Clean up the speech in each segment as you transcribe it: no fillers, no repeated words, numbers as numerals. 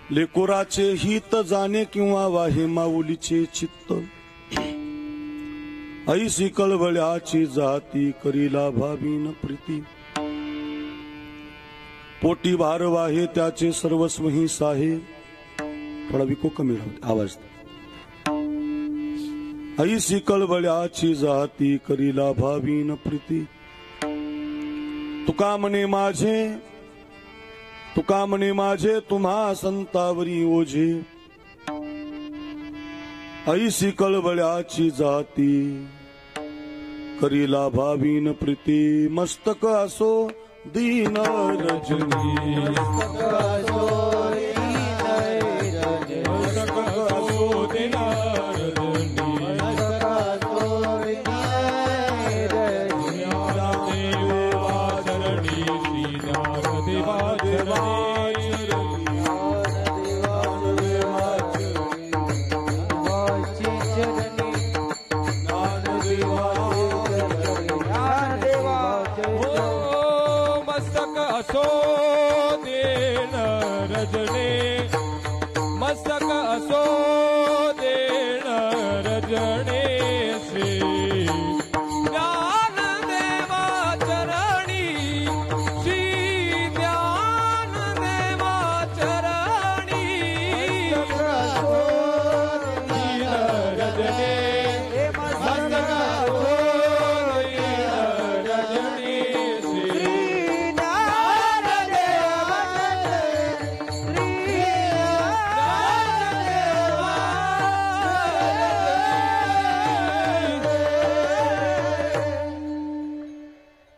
लेकोराचे हित जाणे किंवा वाहे माऊलीचे चित्त, ऐसी कळवळ्याची जाती करीला भावीन प्रीती, पोटी भार वाहे त्याचे सर्वस्व ही साहे. थोडा विको कमी राहू आवाज. ऐसी कळवळ्याची जाती करीला भावीन प्रीती, तुका म्हणे माझे तुम्हा संतावरी ओझे, ऐसी कळवळ्याची जाती करीला भावीन प्रीती. मस्तक असो दीन रजनी,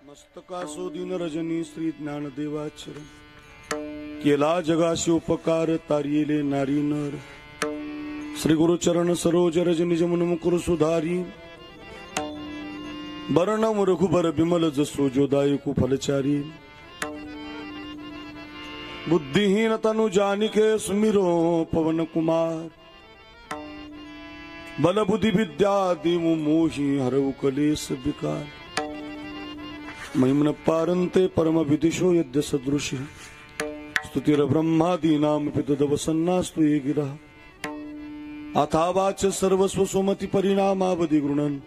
मस्तक असो दिन रजनी श्री ज्ञानदेवाचरण, केला जगाशी उपकार तारियेले नारी नर. श्री गुरुचरण सरोज रज निज मन मुकुर सुधारी, बरणम रघुबर बिमल जसो जोदायकु फलचारी. बुद्धिहीन तनु जानिके सुमिरो पवन कुमार, बल बुद्धि विद्या देव मोहि हरऊ कलेस विकार. महिमन पारंते परम विदिशो यद्य सदृशी, स्तुतिर ब्रह्मादीनाम पितदवसन्नास्तु ये गिरा. अथावाच सर्वस्व सोमति परिणामावधि गृणन,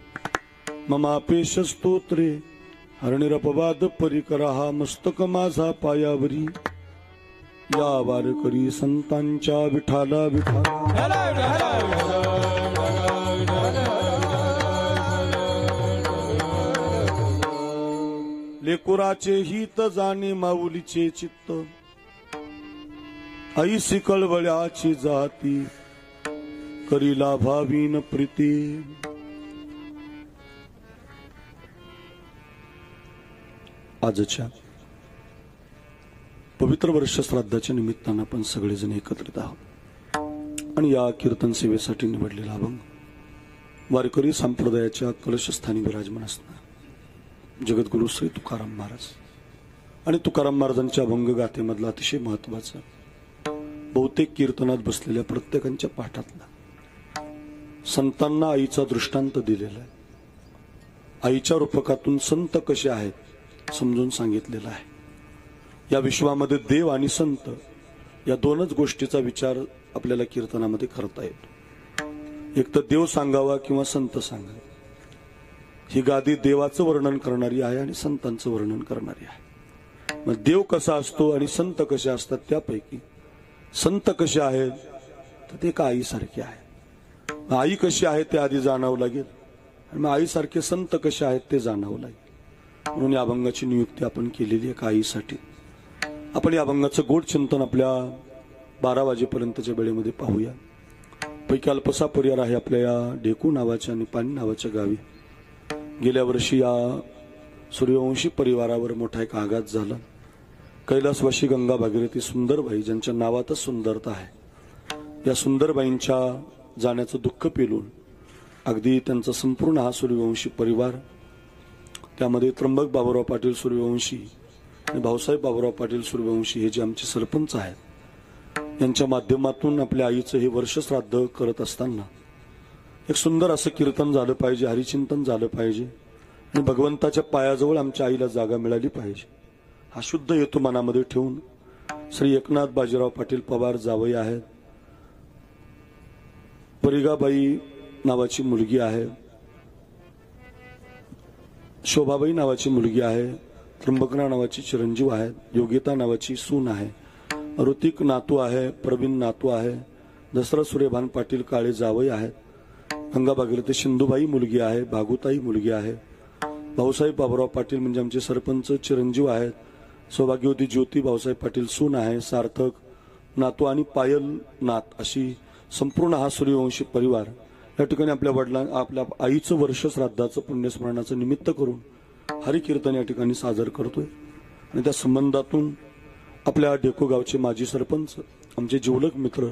ममापेश स्तोत्रे हरणिरपवाद परिकराहा. मस्तक माझा पायावरी, या वार करी संतांच्या विठाला विठाला. लेकुराचे हित जाणे माऊलीचे चित्त, ऐसी कळवळ्याची जाती करीला भावीन प्रीती. आजच्या पवित्र वर्ष श्राद्धाच्या निमित्तानं आपण सगळेजण एकत्रित आहोत आणि या कीर्तन सेवेसाठी निवडलेला अभंग वारकरी संप्रदायाच्या कलशस्थानी विराजमान असणार जगद्गुरु श्री तुकाराम महाराज आणि तुकाराम महाराजांच्या अभंग गाथेमधला अतिशय महत्वाचा, बहुतेक कीर्तनात बसलेल्या प्रत्येकांच्या पाठातला, संतांना आईचा दृष्टांत दिलेला आहे. आईच्या रूपकातून संत कसे आहेत समजून सांगितलेला आहे. या विश्वामध्ये देव आणि संत या दोनच गोष्टीचा विचार आपल्याला कीर्तनामध्ये करता येतो. एक तर देव सांगावा किंवा संत सांगावा. ही गादी देवाचं वर्णन करणारी आहे आणि संतांचं वर्णन करणारी आहे. मग देव कसा असतो आणि संत कसे असतात, त्यापैकी संत कसे आहेत तर ते का आईसारखे आहे. आई कशी आहे ते आधी जाणावं लागेल आणि मग आईसारखे संत कसे आहेत ते जाणावं लागेल. म्हणून या अभंगाची नियुक्ती आपण केलेली आहे का आईसाठी. आपण या अभंगाचं गोड चिंतन आपल्या 12 वाजेपर्यंतच्या वेळेमध्ये पाहूया. पैकी अल्पसा परिवार आहे आपल्या या ढेकू नावाच्या आणि पाणी नावाच्या गावी. गेल्या वर्षी या सूर्यवंशी परिवारावर मोठा एक आघात झाला. कैलासवासी गंगा भागीरथी सुंदरबाई, ज्यांच्या नावातच सुंदरता आहे, या सुंदरबाईंच्या जाण्याचं दुःख पेलून अगदी त्यांचा संपूर्ण हा सूर्यवंशी परिवार, त्यामध्ये त्र्यंबक बाबूराव पाटील सूर्यवंशी आणि भाऊसाहेब बाबूराव पाटील सूर्यवंशी हे जे आमचे सरपंच आहेत, यांच्या माध्यमातून आपल्या आईचं हे वर्ष श्राद्ध करत असताना एक सुंदर असं कीर्तन झालं पाहिजे, हरिचिंतन झालं पाहिजे आणि भगवंताच्या पायाजवळ आमच्या आईला जागा मिळाली पाहिजे. हा शुद्ध हेतू मनामध्ये ठेवून श्री एकनाथ बाजीराव पाटील पवार जावई आहेत. परिगाबाई नावाची मुलगी आहे. शोभाबाई नावाची मुलगी आहे. त्र्यंबकराव नावाची चिरंजीव आहेत. योगिता नावाची सून आहे. ऋतिक नातू आहे. प्रवीण नातू आहे. दसरा सूर्यभान पाटील काळे जावई आहेत. गंगा भागीरथी सिंधुबाई मुलगी आहे. भागुताई मुलगी आहे. भाऊसाहेब बाबुराव पाटील म्हणजे आमचे सरपंच चिरंजीव आहेत. सौभाग्यवती ज्योती भाऊसाहेब पाटील सून आहे. सार्थक नातू आणि पायल नात अशी संपूर्ण हा सूर्यवंशी परिवार या ठिकाणी आपल्या आईचं वर्ष श्राद्धाचं पुण्यस्मरणाचं निमित्त करून हरिकीर्तन या ठिकाणी सादर करतोय. आणि त्या संबंधातून आपल्या डेको गावचे माजी सरपंच आमचे जिवलग मित्र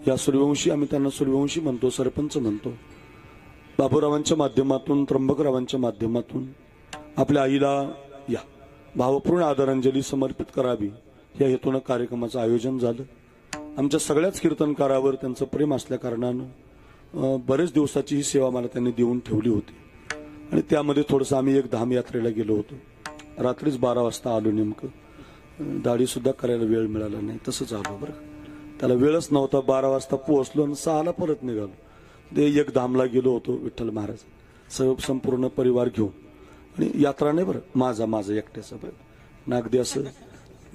या सूर्यवंशी, आम्ही त्यांना सूर्यवंशी म्हणतो, सरपंच म्हणतो, बाबूरावांच्या माध्यमातून त्र्यंबकरावांच्या माध्यमातून आपल्या आईला या भावपूर्ण आदरांजली समर्पित करावी या हेतून कार्यक्रमाचं आयोजन झालं. आमच्या सगळ्याच कीर्तनकारावर त्यांचं प्रेम असल्या कारणानं बरेच दिवसाची ही सेवा मला त्यांनी देऊन ठेवली होती. आणि त्यामध्ये थोडंसं आम्ही एक धाम यात्रेला गेलो होतो. रात्रीच 12 वाजता आलो. नेमकं दाढी सुद्धा करायला वेळ मिळाला नाही, तसंच आलो. बरं, त्याला वेळच नव्हता. 12 वाजता पोहोचलो आणि 6ला परत निघालो. ते एक धामला गेलो होतो विठ्ठल महाराज संपूर्ण परिवार घेऊन. आणि यात्रा नाही बरं, माझा एकट्याचा. बरं ना, अगदी असं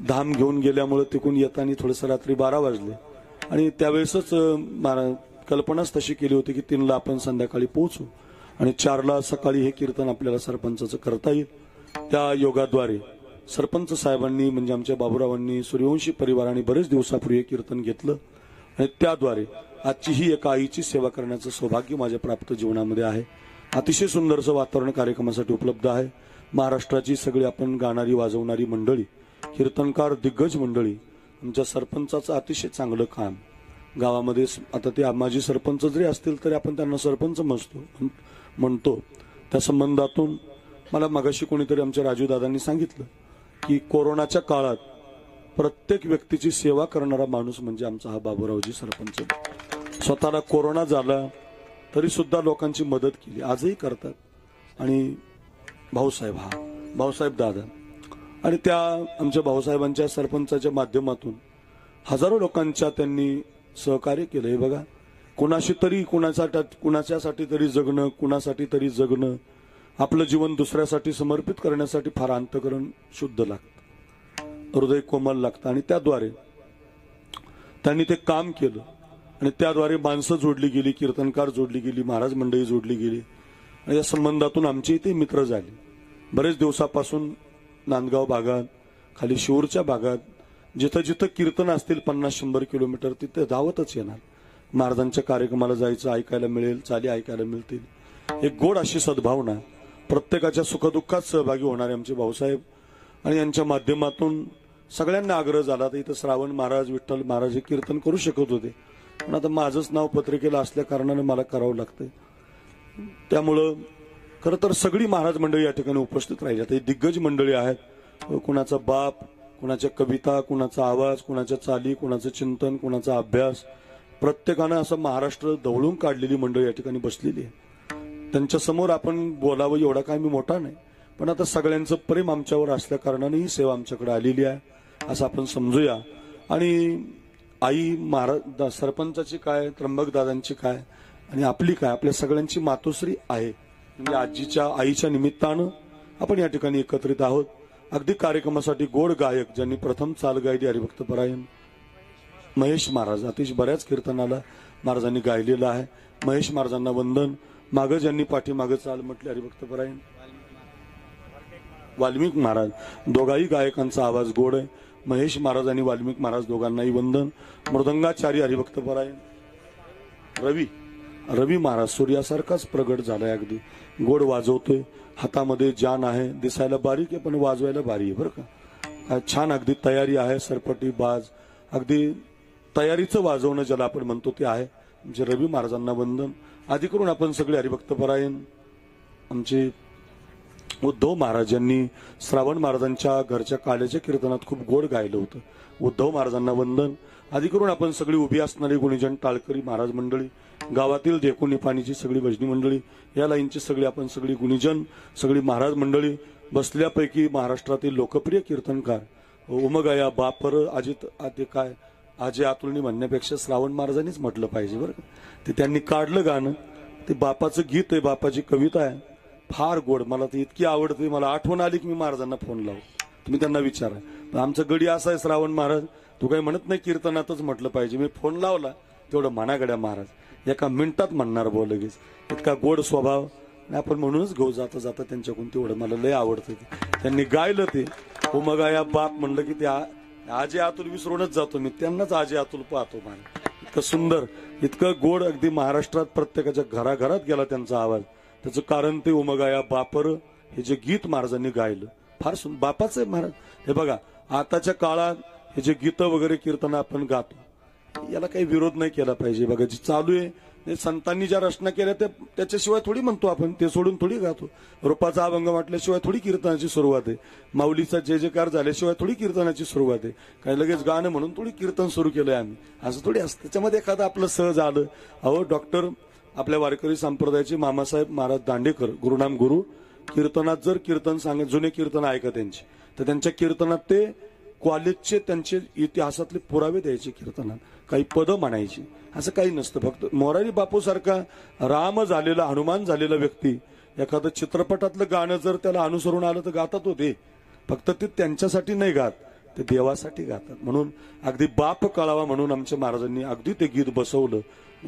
धाम घेऊन गेल्यामुळे तिकून येताना थोडंसं रात्री 12 वाजले. आणि त्यावेळेसच कल्पनाच तशी केली होती की 3ला आपण संध्याकाळी पोहोचू आणि 4ला सकाळी हे कीर्तन आपल्याला सरपंचाचं करता येईल. त्या योगाद्वारे सरपंच साहेबांनी म्हणजे आमच्या बाबूरावांनी सूर्यवंशी परिवाराने बरेच दिवसापूर्वी हे कीर्तन घेतलं. आणि त्याद्वारे आजची ही एका आईची सेवा करण्याचं सौभाग्य माझ्या प्राप्त जीवनामध्ये आहे. अतिशय सुंदरचं वातावरण कार्यक्रमासाठी उपलब्ध आहे. महाराष्ट्राची सगळी आपण गाणारी वाजवणारी मंडळी, कीर्तनकार दिग्गज मंडळी, आमच्या सरपंचाचं अतिशय चांगलं काम गावामध्ये. आता ते माजी सरपंच जरी असतील तरी आपण त्यांना सरपंच म्हणतो. त्या संबंधातून मला मगाशी कोणीतरी आमच्या राजू दादांनी सांगितलं की कोरोनाच्या काळात प्रत्येक व्यक्तीची सेवा करणारा माणूस म्हणजे आमचा हा बाबूरावजी सरपंच. स्वतःला कोरोना झाला तरी सुद्धा लोकांची मदत केली, आजही करतात. आणि भाऊसाहेब दादा आणि त्या आमच्या भाऊसाहेबांच्या सरपंचाच्या माध्यमातून हजारो लोकांच्या त्यांनी सहकार्य केलं. हे बघा, कुणाशी तरी कुणाच्यासाठी तरी जगणं, कुणासाठी तरी जगणं, आपलं जीवन दुसऱ्यासाठी समर्पित करण्यासाठी फार अंतःकरण शुद्ध लागतं, हृदय कोमल लागतं. आणि त्याद्वारे त्यांनी ते काम केलं. आणि त्याद्वारे माणसं जोडली गेली, कीर्तनकार जोडली गेली, महाराज मंडळी जोडली गेली. आणि या संबंधातून आमचे इथे मित्र झाले. बरेच दिवसापासून नांदगाव भागात, खाली शिवूरच्या भागात जिथं जिथं कीर्तन असतील 50-100 किलोमीटर तिथे धावतच येणार. महाराजांच्या कार्यक्रमाला जायचं, ऐकायला मिळेल, चाली ऐकायला मिळतील. एक गोड अशी सद्भावना, प्रत्येकाच्या सुखदुःखात सहभागी होणारे आमचे भाऊसाहेब. आणि यांच्या माध्यमातून सगळ्यांना आग्रह झाला तर इथं श्रावण महाराज, विठ्ठल महाराज हे कीर्तन करू शकत होते, पण आता माझंच नाव पत्रिकेला असल्या कारणाने मला करावं लागतंय. त्यामुळं खरं तर सगळी महाराज मंडळी या ठिकाणी उपस्थित राहिली. आता ही दिग्गज मंडळी आहेत. कुणाचा बाप, कुणाच्या कविता, कुणाचा आवाज, कुणाच्या चाली, कुणाचं चिंतन, कुणाचा अभ्यास, प्रत्येकानं असं महाराष्ट्र ढवळून काढलेली मंडळी या ठिकाणी बसलेली आहे. त्यांच्या समोर आपण बोलावं एवढा काय मी मोठा नाही, पण आता सगळ्यांचं प्रेम आमच्यावर असल्या कारणाने ही सेवा आमच्याकडे आलेली आहे असं आपण समजूया. आणि आई महाराज सरपंचाची काय, त्र्यंबक दादांची काय आणि आपली काय, आपल्या सगळ्यांची मातोश्री आहे. म्हणजे आईच्या निमित्तानं आपण या ठिकाणी एकत्रित आहोत. अगदी कार्यक्रमासाठी गोड गायक ज्यांनी प्रथम चाल गायली हरिभक्त परायण महेश महाराज, अतिशय बऱ्याच कीर्तनाला महाराजांनी गायलेलं आहे. महेश महाराजांना वंदन. मागं ज्यांनी पाठीमागं चाल म्हटले हरिभक्त परायण वाल्मिक महाराज, दोघाही गायकांचा आवाज गोड आहे. महेश महाराज आणि वाल्मिक महाराज दोघांनाही वंदन. मृदंगाचारी हरिभक्त परायण रवी महाराज सूर्यासारखाच प्रगट झालाय, अगदी गोड वाजवतोय, हातामध्ये जान आहे, दिसायला बारीक आहे पण वाजवायला भारी आहे बरं का. काय छान अगदी तयारी आहे. सरपटी बाज, अगदी तयारीचं वाजवणं ज्याला आपण म्हणतो ते आहे. म्हणजे रवी महाराजांना वंदन. आधी करून आपण सगळे हरिभक्त परायण आमचे उद्धव महाराज यांनी श्रावण महाराजांच्या घरच्या काल्याच्या कीर्तनात खूप गोड गायलं होतं. उद्धव महाराजांना वंदन. आधी करून आपण सगळी उभी असणारी गुणीजन टाळकरी महाराज मंडळी, गावातील ढेकू निपाणीची सगळी भजनी मंडळी, या लाईनची सगळी आपण सगळी गुणीजन, सगळी महाराज मंडळी बसल्यापैकी महाराष्ट्रातील लोकप्रिय कीर्तनकार उमगाया बापर अजित ते काय आजी अतुलनी म्हणण्यापेक्षा श्रावण महाराजांनीच म्हटलं पाहिजे बरं का. ते त्यांनी काढलं गाणं, ते बापाचं गीत आहे, बापाची कविता आहे, फार गोड. मला ती इतकी आवडते, मला आठवण आली की मी महाराजांना फोन लावू. तुम्ही त्यांना विचारा. पण आमचा गडी असा आहे श्रावण महाराज, तू काही म्हणत नाही कीर्तनातच म्हटलं पाहिजे. मी फोन लावला तेवढं म्हणा गड्या महाराज, एका मिनिटात म्हणणार बोल लगेच. इतका गोड स्वभाव. आपण म्हणूनच घेऊ जाता जाता त्यांच्याकडून तेवढं मला लय आवडतं. त्यांनी गायलं ते उमगाया बाप म्हणलं की त्या आजी अतुल विसरूनच जातो मी, त्यांनाच आजी अतुल पाहतो. मला इतकं सुंदर, इतकं गोड, अगदी महाराष्ट्रात प्रत्येकाच्या घराघरात गेला त्यांचा आवाज. त्याचं कारण ते उमगाया बापर हे जे गीत महाराजांनी गायलं फार सुंदर. बापाचं आहे महाराज. हे बघा आताच्या काळात हे जे गीतं वगैरे कीर्तन आपण गातो याला काही विरोध नाही केला पाहिजे. बघा जी चालू आहे, संतांनी ज्या रचना केल्या त्याच्याशिवाय थोडी म्हणतो आपण, ते सोडून थोडी गातो. रूपाचा अभंग म्हटल्याशिवाय थोडी कीर्तनाची सुरुवात आहे. माऊलीचा जय जयकार झाल्याशिवाय थोडी कीर्तनाची सुरुवात आहे. काही लगेच गाणं म्हणून थोडी कीर्तन सुरू केलंय आम्ही, असं थोडी असतं. त्याच्यामध्ये एखादं आपलं सहज आलं. अहो डॉक्टर आपल्या वारकरी संप्रदायाचे मामासाहेब महाराज दांडेकर, गुरुनाम गुरु, कीर्तनात जर कीर्तन सांगत, जुने कीर्तन ऐका त्यांची, तर त्यांच्या कीर्तनात ते कॉलेजचे त्यांचे इतिहासातले पुरावे द्यायचे कीर्तनात, काही पदं म्हणायची. असं काही नसतं. फक्त मोरारी बापू सारखा राम झालेला, हनुमान झालेला व्यक्ती एखादं चित्रपटातलं गाणं जर त्याला अनुसरून आलं तर गातात होते. फक्त ते त्यांच्यासाठी नाही गात, ते देवासाठी गातात. म्हणून अगदी बाप कळावा म्हणून आमच्या महाराजांनी अगदी ते गीत बसवलं.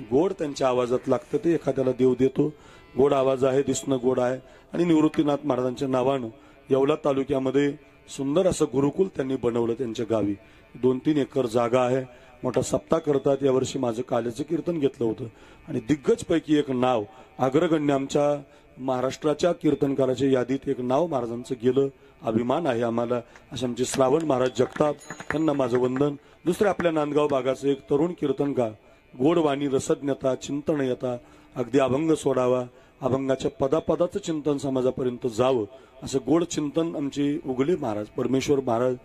गोड त्यांच्या आवाजात लागतं ते, एखाद्याला देव देतो. गोड आवाज आहे, दिसणं गोड आहे. आणि निवृत्तीनाथ महाराजांच्या नावानं येवला तालुक्यामध्ये सुंदर असं गुरुकुल त्यांनी बनवलं. त्यांच्या गावी 2-3 एकर जागा आहे. मोठा सप्ताह करतात. यावर्षी माझं काल्याचं कीर्तन घेतलं होतं आणि दिग्गज पैकी एक नाव, अग्रगण्य आमच्या महाराष्ट्राच्या कीर्तनकाराच्या यादीत एक नाव महाराजांचं गेलं. अभिमान आहे आम्हाला. असे आमचे श्रावण महाराज जगताप, त्यांना माझं वंदन. दुसरे आपल्या नांदगाव भागाचं एक तरुण कीर्तनकार, गोडवाणी, रसज्ञता, चिंतनयता, अगदी अभंग सोडावा, अभंगाच्या पदापदाचं चिंतन समाजापर्यंत जावं, असं गोड चिंतन आमचे उगले महाराज, परमेश्वर महाराज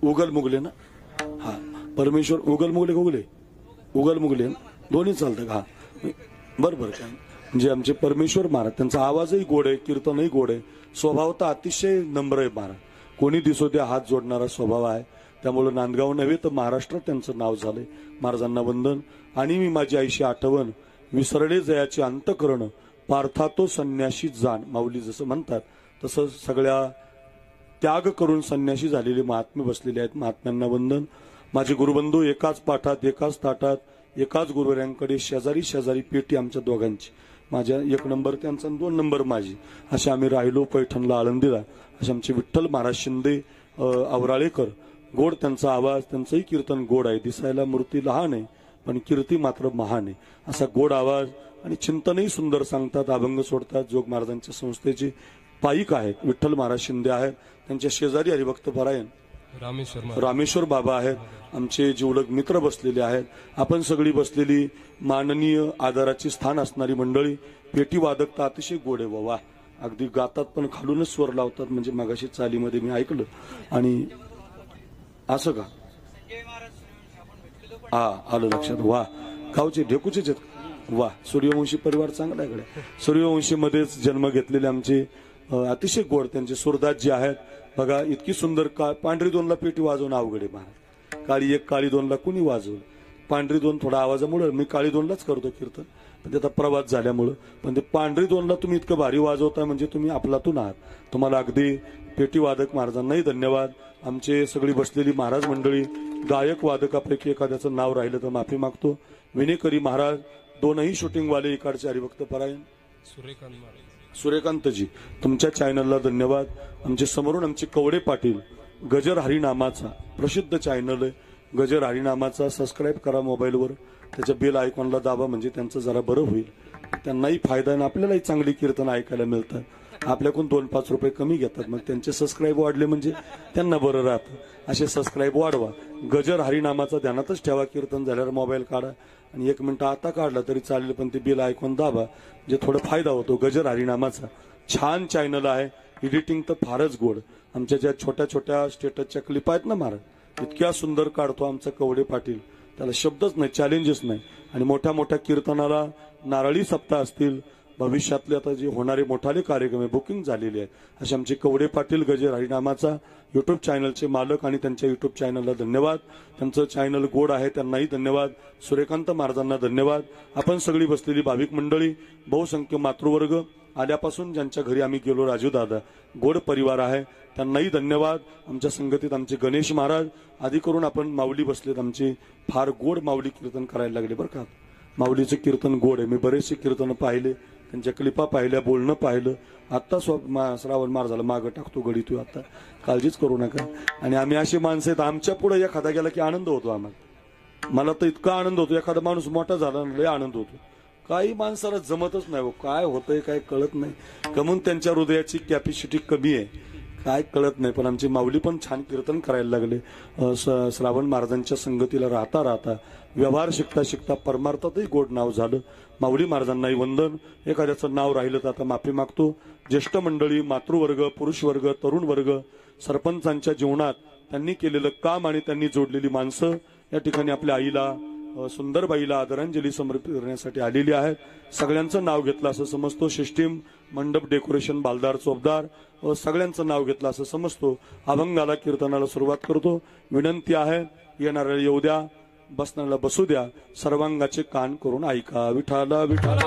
उगल मुगले ना, हा परमेश्वर उगल मुगले दोन्ही चालतं का? बरोबर का? म्हणजे आमचे परमेश्वर महाराज, त्यांचा आवाजही गोड आहे, कीर्तनही गोड आहे, स्वभाव तर अतिशय नम्र आहे महाराज. कोणी दिसो त्या हात जोडणारा स्वभाव आहे. त्यामुळे नांदगाव नव्हे तर महाराष्ट्रात त्यांचं नाव झालंय. महाराजांना वंदन. आणि मी माझी आईशी आठवण, विसरले जयाचे अंतकरण, पार्थातो संन्याशी जाण. माऊली जसं म्हणतात तसं सगळ्या त्याग करून संन्याशी झालेले महात्मे बसलेले आहेत. महात्म्यांना वंदन. माझे गुरुबंधू एकाच पाठात, एकाच ताटात, एकाच गुरुवर्यांकडे शेजारी शेजारी पेटी आमच्या दोघांची. माझ्या 1 नंबर त्यांचा, 2 नंबर माझी, असे आम्ही राहिलो. पैठणला, आळंदीला. असे आमचे विठ्ठल महाराज शिंदे, आवराळेकर. गोड त्यांचा आवाज, त्यांचंही कीर्तन गोड आहे. दिसायला मूर्ती लहान आहे पण कीर्ती मात्र महान आहे. असा गोड आवाज आणि चिंतनही सुंदर सांगतात, अभंग सोडतात. जोग महाराजांच्या संस्थेचे पाईक आहेत विठ्ठल महाराज शिंदे आहेत. त्यांच्या शेजारी हरिभक्त परायण रामेश्वर बाबा आहेत. आमचे जिवलग मित्र बसलेले आहेत. आपण सगळी बसलेली माननीय आदराची स्थान असणारी मंडळी. पेटी वादक तर अतिशय गोड आहे बाबा, अगदी गातात पण खालूनच स्वर लावतात. म्हणजे मगाशी चालीमध्ये मी ऐकलं. आणि असं का? हा, आलं लक्षात. वा, गावचे ढेकूचेच आहेत. वा, सूर्यवंशी परिवार चांगला आहे. सूर्यवंशी मध्येच जन्म घेतलेले आमचे अतिशय गोड त्यांचे सुरदास जे आहेत. बघा इतकी सुंदर पांढरी 2ला पेटी वाजवणं अवघड आहे महाराज. काळी 1, काळी 2ला कुणी वाजवलं. पांढरी 2 थोडा आवाजामुळे मी काळी 2लाच करतो कीर्तन, पण त्याचा प्रवास झाल्यामुळं. पण ते पांढरी 2ला तुम्ही इतकं भारी वाजवताय म्हणजे तुम्ही आपलातून आहात. तुम्हाला अगदी पेटी वादक महाराजांनाही धन्यवाद. आमचे सगळी बसलेली महाराज मंडळी, गायक वादकापैकी एखाद्याचं नाव राहिलं तर माफी मागतो. विनेकरी महाराज, 2ही शूटिंगवाले इकडचे हरिभक्त परायण सूर्यकांतजी, तुमच्या चॅनलला धन्यवाद. आमचे समोरून आमचे कवडे पाटील, गजर हरिनामाचा प्रसिद्ध चॅनल आहे. गजर हरिनामाचा सबस्क्राईब करा मोबाईलवर. त्याच्या बेल आयकॉनला दाबा म्हणजे त्यांचं जरा बरं होईल. त्यांनाही फायदा आहे, आपल्यालाही चांगली कीर्तन ऐकायला मिळतात. आपल्याकडून 2-5 रुपये कमी घेतात, मग त्यांचे सबस्क्राईब वाढले म्हणजे त्यांना बरं राहतं. असे सबस्क्राईब वाढवा. गजर हरिनामाचा ध्यानातच ठेवा. कीर्तन झाल्यावर मोबाईल काढा आणि 1 मिनिट आता काढला तरी चालेल, पण ते बेल आयकॉन दाबा म्हणजे थोडा फायदा होतो. गजर हरिनामाचा छान चॅनल आहे. एडिटिंग तर फारच गोड. आमच्या ज्या छोट्या छोट्या स्टेटसच्या क्लिप आहेत ना महाराज, इतक्या सुंदर काढतो आमचा कवडे पाटील. त्याला शब्दच नाही, चॅलेंजेस नाही. आणि मोठ्या मोठ्या कीर्तनाला नारळी सप्ताह असतील, भविष्यातले आता जे होणारे मोठाले कार्यक्रम आहे बुकिंग झालेले आहे असे आमचे कवडे पाटील गजेर हरिनामाचा युट्यूब चॅनलचे मालक आणि त्यांच्या युट्यूब चॅनलला धन्यवाद. त्यांचं चॅनल गोड आहे त्यांनाही धन्यवाद. सूर्यकांत महाराजांना धन्यवाद. आपण सगळी बसलेली भाविक मंडळी, बहुसंख्य मातृवर्ग, आल्यापासून ज्यांच्या घरी आम्ही गेलो, राजू दादा, गोड परिवार आहे त्यांनाही धन्यवाद. आमच्या संगतीत आमचे गणेश महाराज आधी करून आपण माऊली बसलेत, आमची फार गोड माऊली कीर्तन करायला लागले बरं का. माऊलीचं कीर्तन गोड आहे. मी बरेचसे कीर्तन पाहिले, त्यांच्या क्लिपा पाहिल्या, बोलणं पाहिलं. आत्ता श्रावण मार झाला, मागं टाकतो गडी तू, आता काळजीच करू नका. आणि आम्ही अशी माणसं आहेत, आमच्या पुढे एखादा गेला की आनंद होतो आम्हाला. मला तर इतका आनंद होतो, एखादा माणूस मोठा झाला लय आनंद होतो. काही माणसाला जमतच नाही, काय होतंय काय कळत नाही. कमून त्यांच्या हृदयाची कॅपॅसिटी कमी आहे, काय कळत नाही. पण आमची माऊली पण छान कीर्तन करायला लागले. श्रावण महाराजांच्या संगतीला राहता राहता, व्यवहार शिकता शिकता परमार्थातही गोड नाव झालं. माऊली महाराजांनाही वंदन. एखाद्याचं नाव राहिलं तर आता माफी मागतो. ज्येष्ठ मंडळी, मातृवर्ग, पुरुष वर्ग, तरुण वर्ग, सरपंचांच्या जीवनात त्यांनी केलेलं काम आणि त्यांनी जोडलेली माणसं या ठिकाणी आपल्या आईला, सुंदरबाईला आदरांजली समर्पित करण्यासाठी आलेली आहेत. सगळ्यांचं नाव घेतलं असं समजतो. सिस्टीम, मंडप, डेकोरेशन, बालदार, चोपदार, सगळ्यांचं नाव घेतलं असं समजतो. अभंगाला, कीर्तनाला सुरुवात करतो. विनंती आहे, येणाऱ्याला येऊ द्या, बसणाऱ्याला बसू द्या, सर्वांगाचे कान करून ऐका. विठाला विठाला.